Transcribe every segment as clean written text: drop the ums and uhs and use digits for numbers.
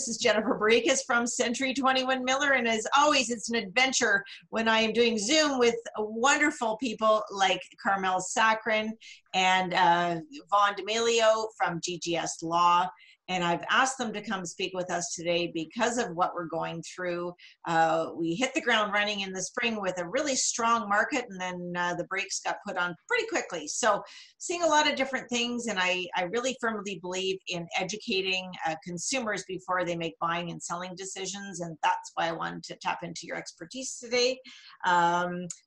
This is Jennifer Bourikas from Century21 Miller, and as always, it's an adventure when I am doing Zoom with wonderful people like Karmel Sakran and Vahn from GGS Law. And I've asked them to come speak with us today because of what we're going through. We hit the ground running in the spring with a really strong market, and then the brakes got put on pretty quickly. So seeing a lot of different things, and I really firmly believe in educating consumers before they make buying and selling decisions, and that's why I wanted to tap into your expertise today.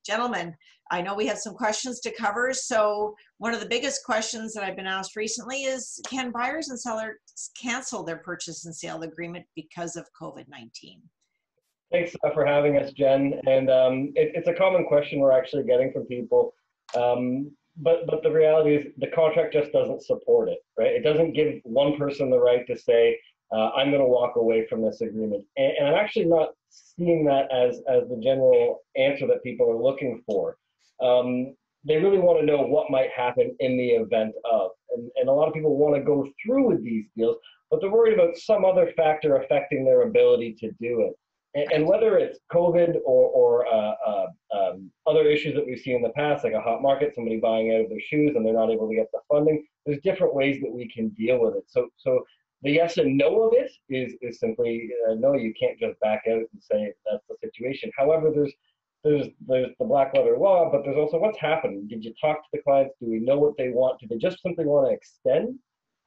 Gentlemen, I know we have some questions to cover. So one of the biggest questions that I've been asked recently is, can buyers and sellers cancel their purchase and sale agreement because of COVID-19? Thanks for having us, Jen. And it's a common question we're actually getting from people. But the reality is the contract just doesn't support it, right? It doesn't give one person the right to say, I'm going to walk away from this agreement. And I'm actually not seeing that as the general answer that people are looking for. They really want to know what might happen in the event of. And a lot of people want to go through with these deals, but they're worried about some other factor affecting their ability to do it. And whether it's COVID or other issues that we've seen in the past, like a hot market, somebody buying out of their shoes and they're not able to get the funding, there's different ways that we can deal with it. So the yes and no of it is simply no, you can't just back out and say that's the situation. However, there's the black letter law, but there's also what's happened. Did you talk to the clients? Do we know what they want? Do they just simply want to extend?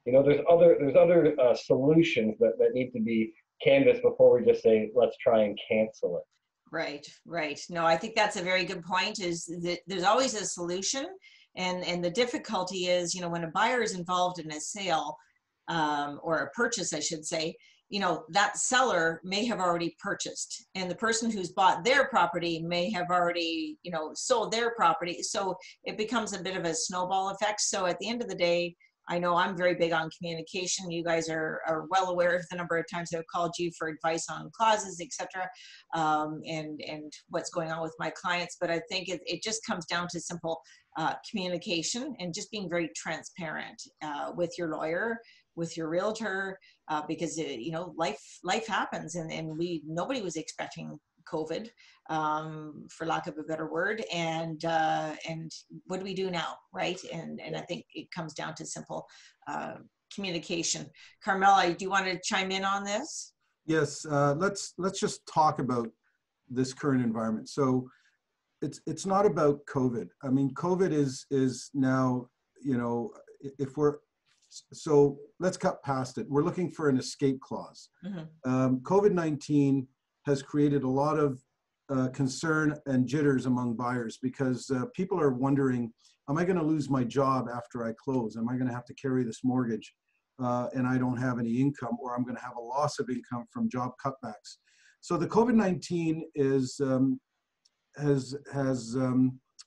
You know, there's other solutions that need to be canvassed before we just say, let's try and cancel it. Right, right. No, I think that's a very good point, is that there's always a solution. And the difficulty is, you know, when a buyer is involved in a sale or a purchase, I should say, you know, that seller may have already purchased, and the person who's bought their property may have already, you know, sold their property. So it becomes a bit of a snowball effect. So at the end of the day, I know I'm very big on communication. You guys are well aware of the number of times I've called you for advice on clauses, etc., and what's going on with my clients. But I think it just comes down to simple communication and just being very transparent with your lawyer, with your realtor, because you know, life happens, and nobody was expecting COVID, for lack of a better word, and what do we do now, right? And I think it comes down to simple communication. Karmel, do you want to chime in on this? Yes, let's just talk about this current environment. So it's not about COVID. I mean, COVID is now, you know, so let's cut past it. We're looking for an escape clause. Mm-hmm. COVID-19 has created a lot of concern and jitters among buyers, because people are wondering, am I going to lose my job after I close? Am I going to have to carry this mortgage and I don't have any income, or I'm going to have a loss of income from job cutbacks? So the COVID-19 has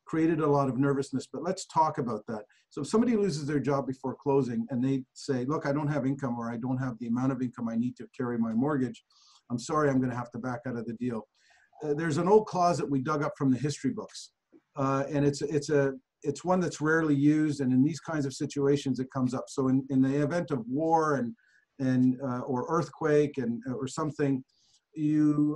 created a lot of nervousness, but let's talk about that. So if somebody loses their job before closing and they say, look, I don't have income, or I don't have the amount of income I need to carry my mortgage, I'm sorry, I'm going to have to back out of the deal. There's an old clause that we dug up from the history books, and it's one that's rarely used, and in these kinds of situations it comes up. So in the event of war or earthquake or something, you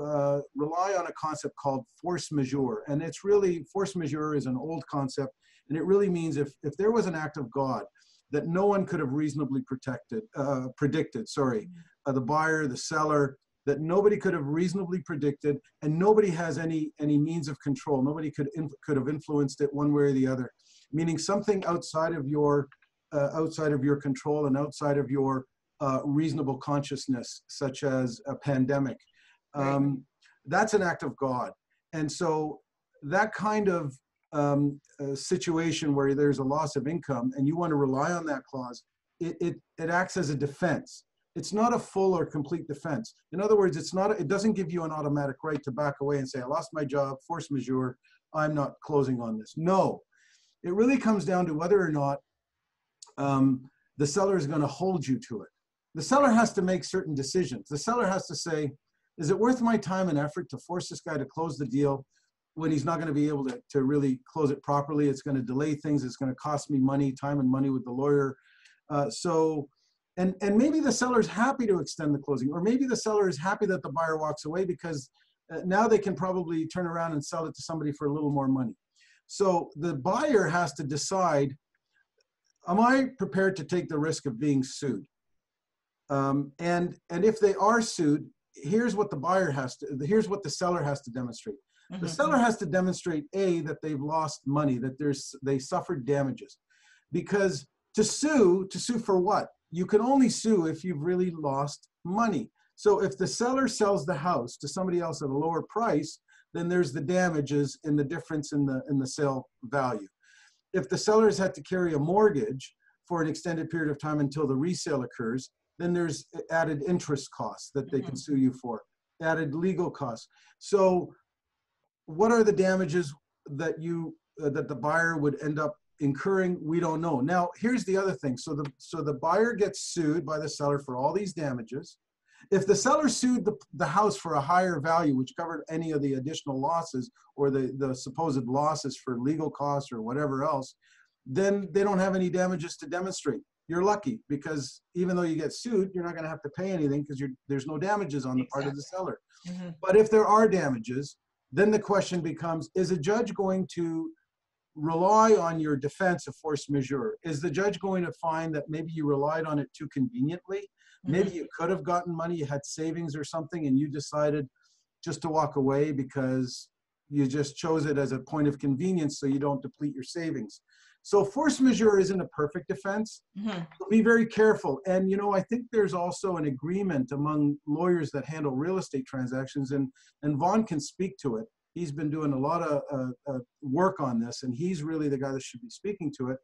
rely on a concept called force majeure, and it's really, force majeure is an old concept, and it really means if there was an act of God that no one could have reasonably predicted, the buyer, the seller, that nobody could have reasonably predicted, and nobody has any means of control. Nobody could have influenced it one way or the other. Meaning something outside of your control and outside of your reasonable consciousness, such as a pandemic. That's an act of God. And so that kind of situation where there's a loss of income and you want to rely on that clause, it acts as a defense. It's not a full or complete defense. In other words, it doesn't give you an automatic right to back away and say, I lost my job, force majeure, I'm not closing on this. No, it really comes down to whether or not the seller is going to hold you to it. The seller has to make certain decisions. The seller has to say, is it worth my time and effort to force this guy to close the deal when he's not going to be able to really close it properly? It's going to delay things. It's going to cost me money, time and money with the lawyer. So And maybe the seller is happy to extend the closing, or maybe the seller is happy that the buyer walks away because now they can probably turn around and sell it to somebody for a little more money. So the buyer has to decide, am I prepared to take the risk of being sued? And if they are sued, here's what here's what the seller has to demonstrate. The seller has to demonstrate, A, that they've lost money, that they suffered damages. Because to sue for what? You can only sue if you've really lost money. So if the seller sells the house to somebody else at a lower price, then there's the damages in the difference in the sale value. If the sellers had to carry a mortgage for an extended period of time until the resale occurs, then there's added interest costs that they can sue you for, added legal costs. So what are the damages that that the buyer would end up incurring? We don't know. Now, here's the other thing. So the buyer gets sued by the seller for all these damages. If the seller sued the house for a higher value, which covered any of the additional losses or the supposed losses for legal costs or whatever else, then they don't have any damages to demonstrate. You're lucky, because even though you get sued, you're not going to have to pay anything because there's no damages on the part of the seller. But if there are damages, then the question becomes, is a judge going to rely on your defense of force majeure? Is the judge going to find that maybe you relied on it too conveniently? Maybe you could have gotten money, you had savings or something, and you decided just to walk away because you just chose it as a point of convenience so you don't deplete your savings. So force majeure isn't a perfect defense. So be very careful. And, you know, I think there's also an agreement among lawyers that handle real estate transactions, and Vahn can speak to it. He's been doing a lot of work on this, and he's really the guy that should be speaking to it.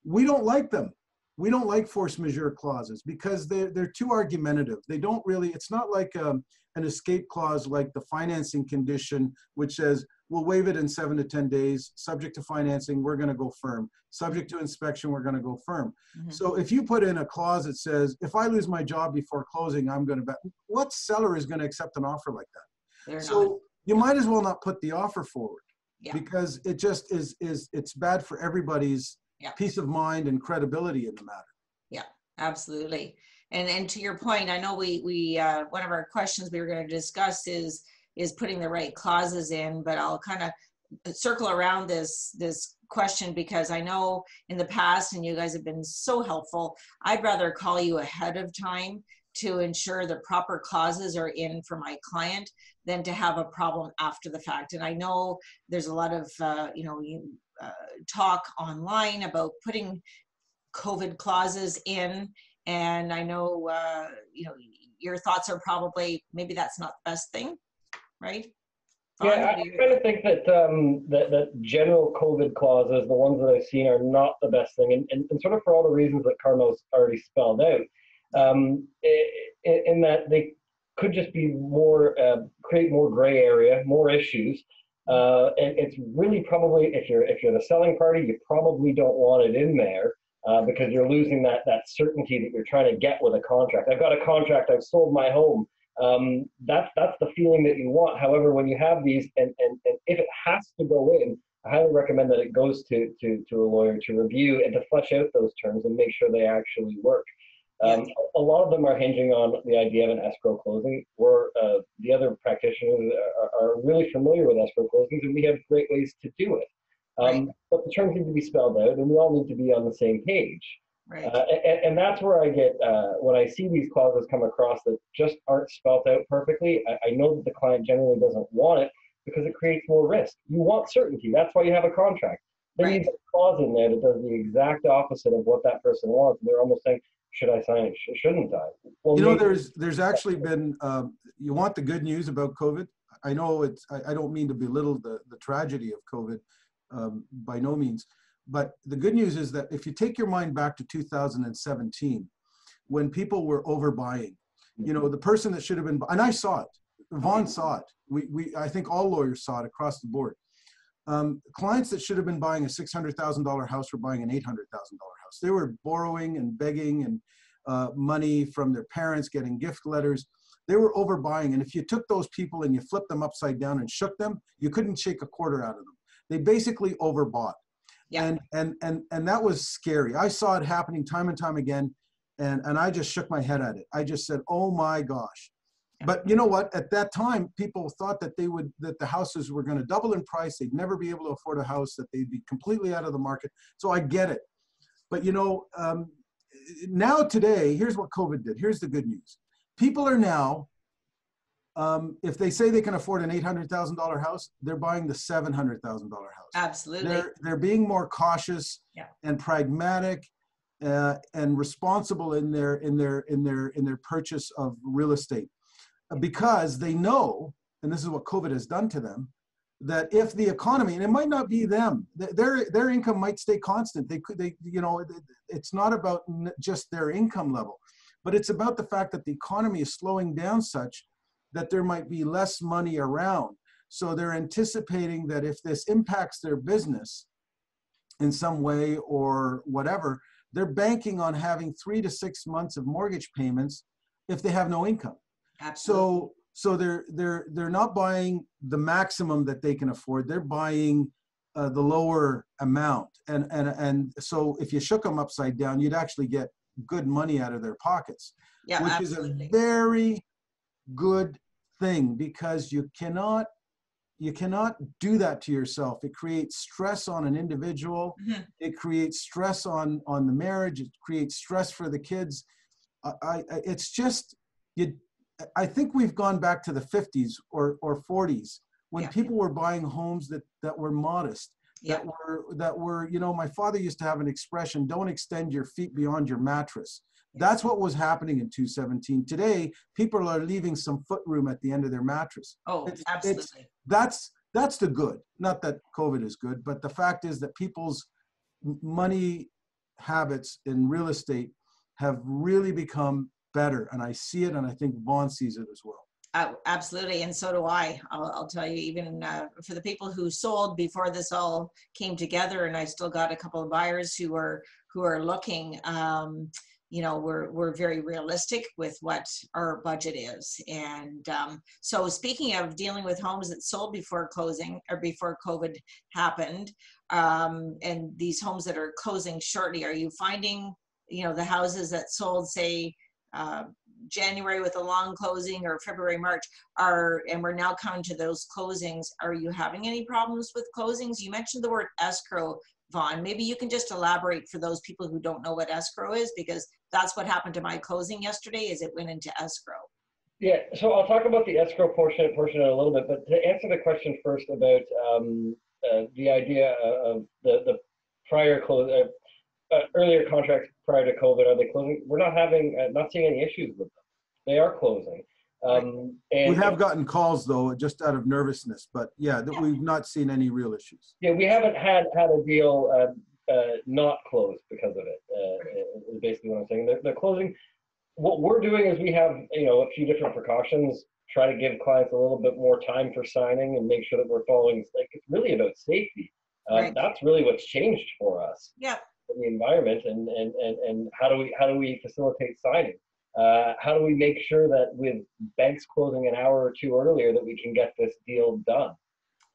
We don't like them. We don't like force majeure clauses because they're too argumentative. They don't really, it's not like an escape clause like the financing condition, which says, we'll waive it in 7 to 10 days, subject to financing, we're gonna go firm. Subject to inspection, we're gonna go firm. So if you put in a clause that says, if I lose my job before closing, I'm gonna bet, what seller is gonna accept an offer like that? They're So not. you might as well not put the offer forward, because it just it's bad for everybody's peace of mind and credibility in the matter. Yeah, absolutely. And to your point, I know we one of our questions we were going to discuss is putting the right clauses in, but I'll kind of circle around this question because I know in the past, and you guys have been so helpful, I'd rather call you ahead of time to ensure the proper clauses are in for my client than to have a problem after the fact. And I know there's a lot of talk online about putting COVID clauses in, and I know your thoughts are probably maybe that's not the best thing, right? Yeah, I kind of think that that general COVID clauses, the ones that I've seen, are not the best thing, and sort of for all the reasons that Karmel's already spelled out, in that they could just be more, create more gray area, more issues. And it's really probably, if you're the selling party, you probably don't want it in there because you're losing that certainty that you're trying to get with a contract. I've got a contract, I've sold my home. That's the feeling that you want. However, when you have these, and if it has to go in, I highly recommend that it goes to a lawyer to review and to flesh out those terms and make sure they actually work. A lot of them are hinging on the idea of an escrow closing, where the other practitioners are really familiar with escrow closings, and we have great ways to do it. But the terms need to be spelled out, and we all need to be on the same page. Right. And that's where I get, when I see these clauses come across that just aren't spelled out perfectly, I know that the client generally doesn't want it because it creates more risk. You want certainty. That's why you have a contract. There needs a clause in there that does the exact opposite of what that person wants. They're almost saying, should I sign it? Shouldn't I? Well, you know, there's actually been, you want the good news about COVID? I know it's, I don't mean to belittle the tragedy of COVID, by no means. But the good news is that if you take your mind back to 2017, when people were overbuying, you know, the person that should have been, and I saw it, Vahn saw it. I think all lawyers saw it across the board. Clients that should have been buying a $600,000 house were buying an $800,000 house. They were borrowing and begging and money from their parents, getting gift letters. They were overbuying. And if you took those people and you flipped them upside down and shook them, you couldn't shake a quarter out of them. They basically overbought. Yeah. And that was scary. I saw it happening time and time again. And I just shook my head at it. I just said, oh my gosh. But you know what? At that time, people thought that that the houses were going to double in price. They'd never be able to afford a house, that they'd be completely out of the market. So I get it. But you know, now today, here's what COVID did. Here's the good news. People are now, if they say they can afford an $800,000 house, they're buying the $700,000 house. Absolutely. They're being more cautious and pragmatic and responsible in their purchase of real estate, because they know, and this is what COVID has done to them, that if the economy, and it might not be them, their income might stay constant. You know, it's not about just their income level, but it's about the fact that the economy is slowing down such that there might be less money around. So they're anticipating that if this impacts their business in some way or whatever, they're banking on having 3 to 6 months of mortgage payments if they have no income. Absolutely. So they're not buying the maximum that they can afford. They're buying the lower amount. And so if you shook them upside down, you'd actually get good money out of their pockets, Yeah, which absolutely. is a very good thing, because you cannot do that to yourself. It creates stress on an individual. Mm-hmm. It creates stress on the marriage. It creates stress for the kids. It's just, I think we've gone back to the 50s or 40s when people were buying homes that were modest, that were, you know, my father used to have an expression, don't extend your feet beyond your mattress. That's what was happening in 2017. Today, people are leaving some foot room at the end of their mattress. Oh, absolutely. That's the good. Not that COVID is good, but the fact is that people's money habits in real estate have really become better. And I see it, and I think Vahn sees it as well. Absolutely, and so do I. I'll tell you, even for the people who sold before this all came together, and I still got a couple of buyers who are looking. You know, we're very realistic with what our budget is. And so speaking of dealing with homes that sold before closing or before COVID happened, and these homes that are closing shortly, are you finding, you know, the houses that sold, say, January with a long closing or February, March, and we're now coming to those closings, are you having any problems with closings? You mentioned the word escrow, Vahn. Maybe you can just elaborate for those people who don't know what escrow is, because that's what happened to my closing yesterday, is it went into escrow. Yeah, so I'll talk about the escrow portion in a little bit, but to answer the question first about the idea of the prior earlier contracts prior to COVID, are they closing? We're not seeing any issues with them. They are closing. And we have gotten calls though, just out of nervousness, but we've not seen any real issues. Yeah, we haven't had a deal not closed because of it. Is basically what I'm saying. They're closing. What we're doing is we have, you know, a few different precautions. Try to give clients a little bit more time for signing and make sure that we're following. Like, it's really about safety. That's really what's changed for us. Yeah. In the environment, and how do we facilitate signing? How do we make sure that with banks closing an hour or two earlier that we can get this deal done?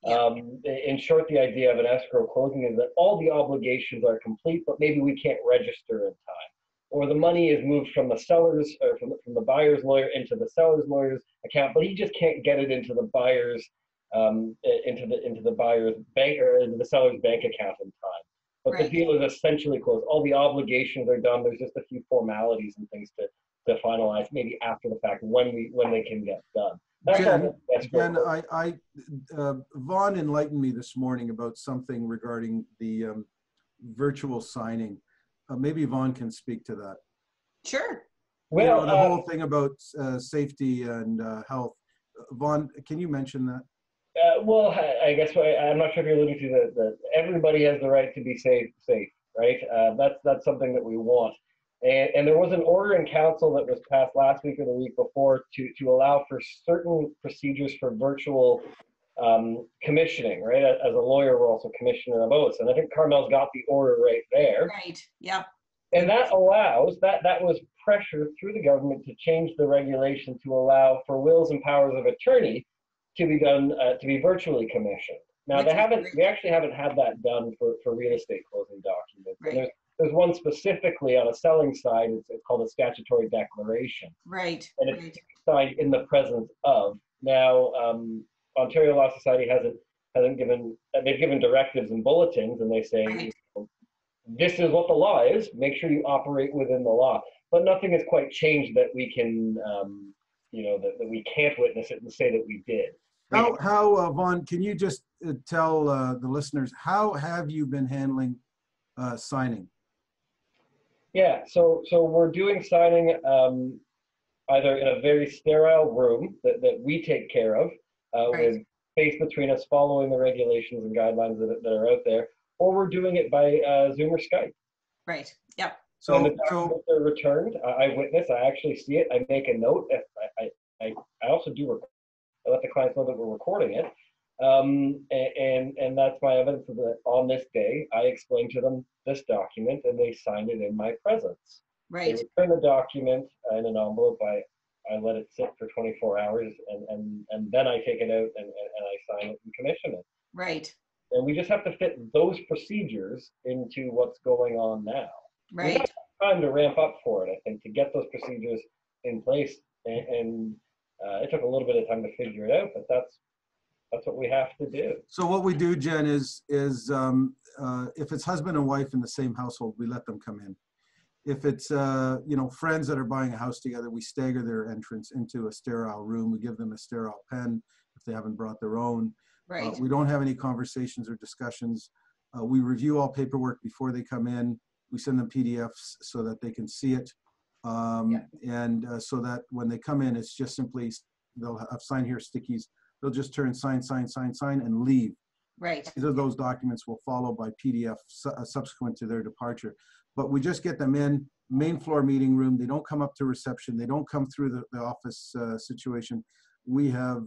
In short, the idea of an escrow closing is that all the obligations are complete, but maybe we can't register in time, or the money is moved from the seller's or from the buyer's lawyer into the seller's lawyer's account, but he just can't get it into the buyer's into the buyer's bank or into the seller's bank account in time. But the deal is essentially closed. All the obligations are done. There's just a few formalities and things to finalize, maybe after the fact, when they can get done. Jen, Vahn enlightened me this morning about something regarding the virtual signing. Maybe Vahn can speak to that. Sure. Well, you know, the whole thing about safety and health. Vahn, can you mention that? Well, I guess I'm not sure if you're alluding to that everybody has the right to be safe, right? That's something that we want. And there was an order in council that was passed last week or the week before to allow for certain procedures for virtual commissioning, right? As a lawyer, we're also commissioner of oaths. And I think Karmel's got the order right there. Right, yeah. And that allows, that was pressure through the government to change the regulation to allow for wills and powers of attorney to be done, to be virtually commissioned. Now, we actually haven't had that done for real estate closing documents. Right. there's one specifically on a selling side. It's called a statutory declaration. Right. And it's signed in the presence of. Now, Ontario Law Society hasn't given, they've given directives and bulletins, and they say, Right. this is what the law is. Make sure you operate within the law. But nothing has quite changed that we can, that we can't witness it and say that we did. How Vahn, can you just tell the listeners, how have you been handling signing? Yeah, so we're doing signing either in a very sterile room that we take care of, with space between us, following the regulations and guidelines that are out there, or we're doing it by Zoom or Skype. Right. Yep. So when the documents are returned, I witness, I actually see it, I make a note. I also do I let the clients know that we're recording it. And that's my evidence of that. On this day, I explain to them this document, and they sign it in my presence. Right. They return the document in an envelope. I let it sit for 24 hours, and then I take it out and I sign it and commission it. Right. And we just have to fit those procedures into what's going on now. Right. We have time to ramp up for it, I think, to get those procedures in place. And it took a little bit of time to figure it out, but that's what we have to do. So what we do, Jen, is if it's husband and wife in the same household, we let them come in. If it's friends that are buying a house together, we stagger their entrance into a sterile room. We give them a sterile pen if they haven't brought their own. Right. We don't have any conversations or discussions. We review all paperwork before they come in. We send them PDFs so that they can see it. And so that when they come in, it's just simply, they'll have sign here stickies. They'll just turn sign, sign, sign, sign, and leave. Right. Either of those documents will follow by PDF subsequent to their departure. But we just get them in, main floor meeting room. They don't come up to reception. They don't come through the office situation. We have,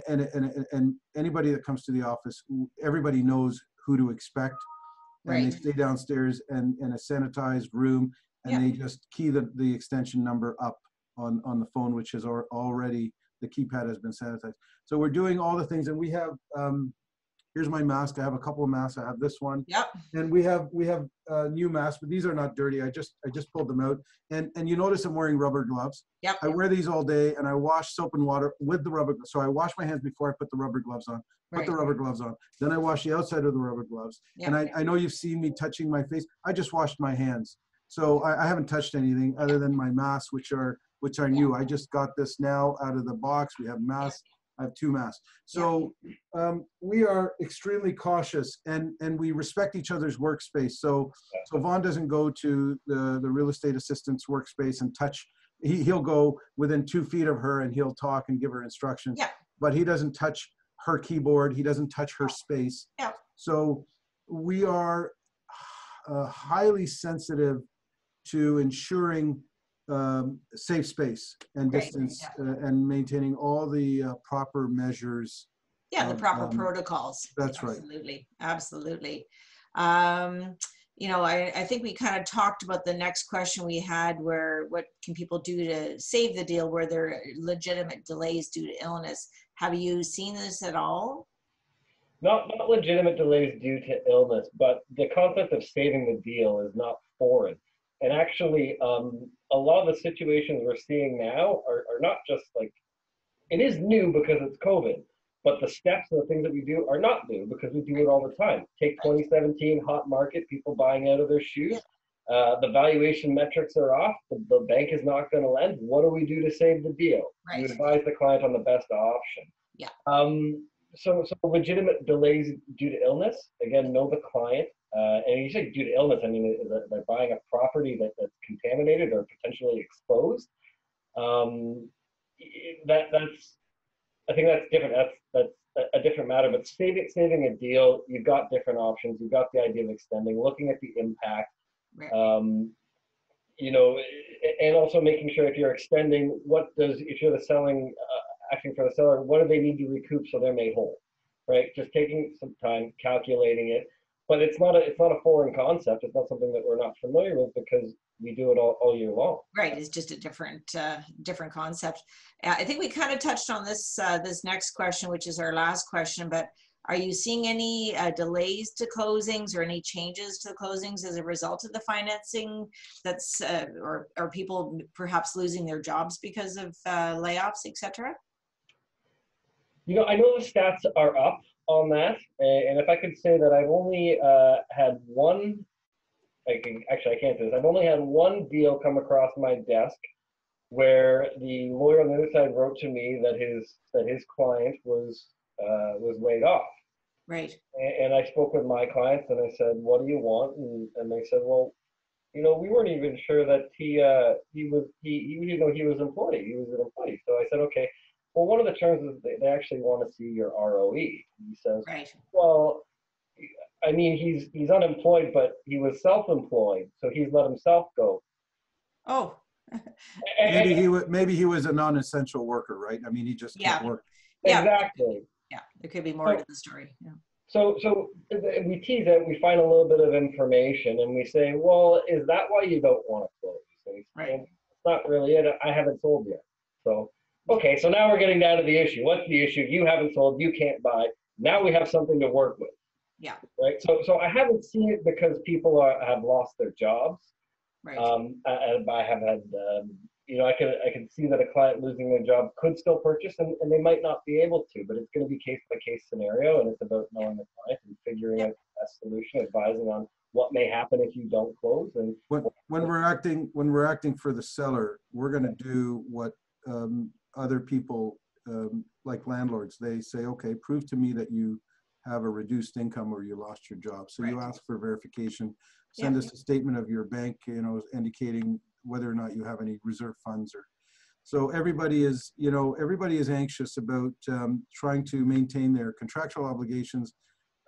and anybody that comes to the office, everybody knows who to expect. And they stay downstairs in a sanitized room, and they just key the extension number up on the phone, which is already, the keypad has been sanitized. So we're doing all the things, and we have, here's my mask. I have a couple of masks. I have this one. Yep. And we have new masks, but these are not dirty. I just pulled them out. And you notice I'm wearing rubber gloves. Yep. I wear these all day, and I wash soap and water with the rubber. So I wash my hands before I put the rubber gloves on. Put the rubber gloves on. Then I wash the outside of the rubber gloves. Yep. And I know you've seen me touching my face. I just washed my hands. So I haven't touched anything other than my masks, which are new. I just got this now out of the box. We have masks. I have 2 masks. So we are extremely cautious, and we respect each other's workspace. So Vahn doesn't go to the real estate assistant's workspace and touch. He'll go within 2 feet of her and he'll talk and give her instructions. Yeah. But he doesn't touch her keyboard. He doesn't touch her space. Yeah. So we are highly sensitive to ensuring safe space and distance, and maintaining all the proper measures. Yeah, the proper protocols. That's absolutely. Absolutely. I think we kind of talked about the next question we had, where what can people do to save the deal where there are legitimate delays due to illness. Have you seen this at all? Not legitimate delays due to illness, but the concept of saving the deal is not foreign. And actually, a lot of the situations we're seeing now are not just like, it is new because it's COVID, but the steps and the things that we do are not new because we do it all the time. Take 2017 hot market, people buying out of their shoes. The valuation metrics are off. The bank is not going to lend. What do we do to save the deal? You advise the client on the best option. Yeah. So legitimate delays due to illness, again, know the client. And you say due to illness, I mean, they're buying a property that's contaminated or potentially exposed. I think that's different. That's a different matter. But saving a deal, you've got different options. You've got the idea of extending, looking at the impact. And also making sure if you're extending, if you're the selling, acting for the seller, what do they need to recoup so they're made whole, right? Just taking some time, calculating it. But it's not a foreign concept. It's not something that we're not familiar with because we do it all year long. Right. It's just a different concept. I think we kind of touched on this this next question, which is our last question. But Are you seeing any delays to closings or any changes to the closings as a result of the financing that's, or are people perhaps losing their jobs because of layoffs, et cetera? You know, I know the stats are up on that, and if I could say that I've only had one, actually I can't do this, I've only had one deal come across my desk where the lawyer on the other side wrote to me that his client was laid off. Right. And I spoke with my clients and I said, "What do you want?" And they said, "Well, you know, we weren't even sure that he didn't know he was employed. He was an employee." So I said, "Okay, well, one of the terms is they actually want to see your ROE." And he says, Right. "Well, I mean, he's unemployed, but he was self-employed, so he's let himself go." Oh. Maybe he was a non-essential worker, right? I mean, he just can't work. Yeah. Exactly. Yeah, there could be more to the story. Yeah. So we tease it, we find a little bit of information, and we say, "Well, is that why you don't want to close?" And Right. it's not really it. I haven't sold yet. So, okay, so now we're getting down to the issue. What's the issue? You haven't sold, you can't buy. Now we have something to work with. Yeah. Right. So I haven't seen it because people have lost their jobs. Right. I have had, you know, I can see that a client losing their job could still purchase, and they might not be able to, but it's going to be case by case scenario, and it's about knowing the client and figuring out the best solution, advising on what may happen if you don't close. And when we're acting for the seller, we're going to do what other people like landlords, they say, "Okay, prove to me that you have a reduced income or you lost your job." So you ask for verification, send us a statement of your bank, you know, indicating whether or not you have any reserve funds. Or so everybody is, you know, everybody is anxious about trying to maintain their contractual obligations,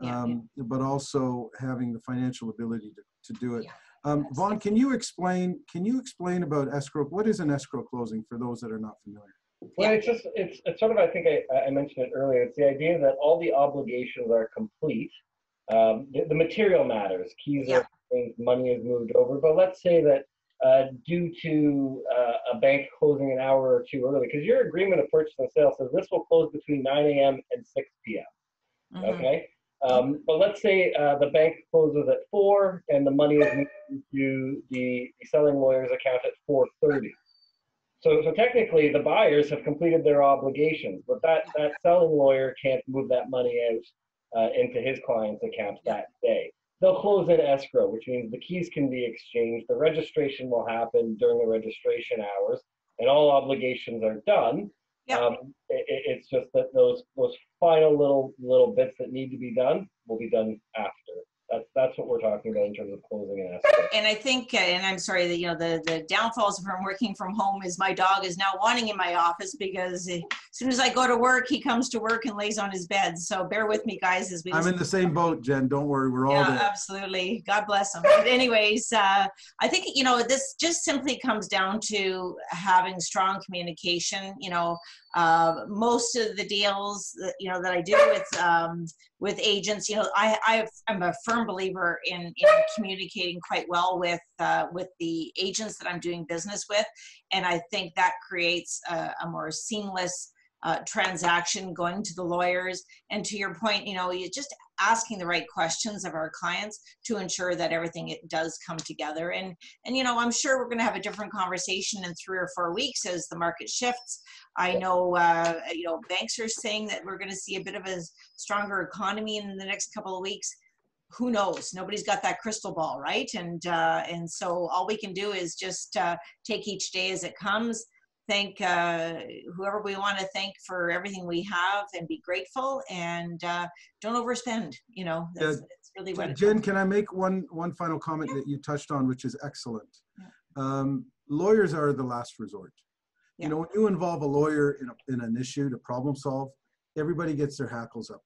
but also having the financial ability to do it. Vahn, can you explain about escrow? What is an escrow closing for those that are not familiar? Well, it's sort of, I think I mentioned it earlier. It's the idea that all the obligations are complete. The material matters. Keys are things, money is moved over. But let's say that due to a bank closing an hour or two early, because your agreement of purchase and sale says this will close between 9 a.m. and 6 p.m. Okay. But let's say the bank closes at 4 and the money is moved to the selling lawyer's account at 4:30. So technically, the buyers have completed their obligations, but that selling lawyer can't move that money out into his client's account that day. They'll close in escrow, which means the keys can be exchanged. The registration will happen during the registration hours, and all obligations are done. It's just that those final little bits that need to be done will be done after. That's what we're talking about in terms of closing an escrow. And I think, and I'm sorry that, you know, the downfalls from working from home is my dog is now wanting in my office because as soon as I go to work, he comes to work and lays on his bed. So bear with me, guys, as we. I'm in the same boat, Jen. Don't worry, we're all there. Absolutely. God bless him. But anyways, I think, you know, this just simply comes down to having strong communication. You know, most of the deals that, you know, that I do with agents, you know, I'm a firm believer in communicating quite well with the agents that I'm doing business with, and I think that creates a more seamless transaction going to the lawyers. And to your point, you know, you just asking the right questions of our clients to ensure that everything does come together. And you know, I'm sure we're going to have a different conversation in 3 or 4 weeks as the market shifts. I know, you know, banks are saying that we're going to see a bit of a stronger economy in the next couple of weeks. Who knows? Nobody's got that crystal ball, right? And so all we can do is just take each day as it comes. Thank whoever we want to thank for everything we have, and be grateful, and don't overspend. You know, that's really what. Jen, can I make one final comment that you touched on, which is excellent? Lawyers are the last resort. You know, when you involve a lawyer in an issue to problem solve, everybody gets their hackles up.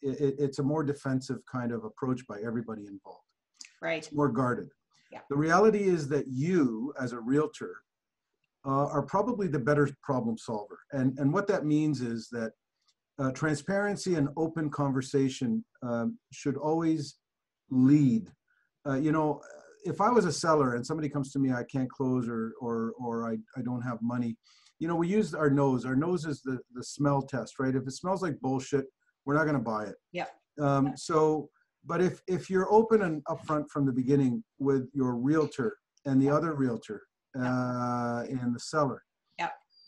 It's a more defensive kind of approach by everybody involved. Right. It's more guarded. The reality is that you, as a realtor, are probably the better problem solver. And what that means is that transparency and open conversation should always lead. You know, if I was a seller and somebody comes to me, I can't close or I don't have money, you know, we use our nose. Our nose is the smell test, right? If it smells like bullshit, we're not going to buy it. Yep. But if you're open and upfront from the beginning with your realtor and the other realtor and the seller,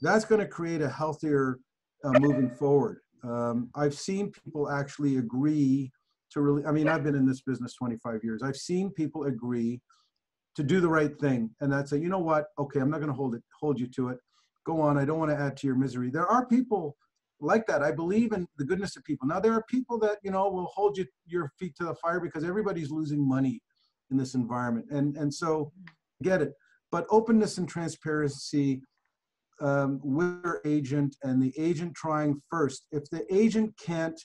that's going to create a healthier moving forward. I've seen people actually agree to really, I mean, I've been in this business 25 years. I've seen people agree to do the right thing and that's say, you know what, okay, I'm not going to hold you to it. Go on, I don't want to add to your misery. There are people like that. I believe in the goodness of people. Now, there are people that, you know, will hold your feet to the fire because everybody's losing money in this environment. And so get it. But openness and transparency with your agent and the agent trying first. If the agent can't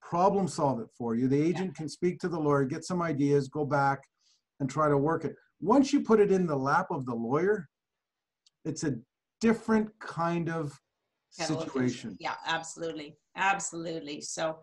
problem solve it for you, the agent can speak to the lawyer, get some ideas, go back and try to work it. Once you put it in the lap of the lawyer, it's a different kind of situation. Yeah, absolutely. Absolutely. So,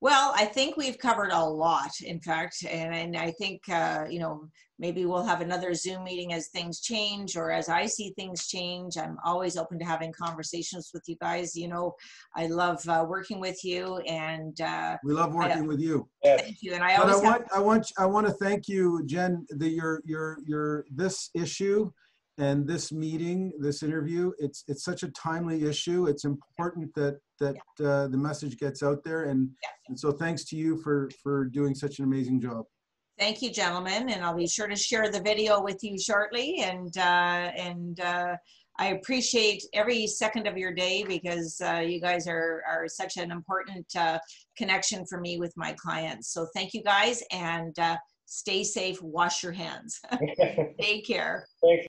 well, I think we've covered a lot, in fact, and I think, you know, maybe we'll have another Zoom meeting as things change or as I see things change. I'm always open to having conversations with you guys. You know, I love working with you, and we love working with you. Thank you. And I want to thank you, Jen. Your this issue and this meeting, this interview, it's such a timely issue. It's important that the message gets out there, and so thanks to you for doing such an amazing job. Thank you, gentlemen, and I'll be sure to share the video with you shortly. And I appreciate every second of your day because you guys are such an important connection for me with my clients. So thank you guys, and stay safe. Wash your hands. Take care. Thanks.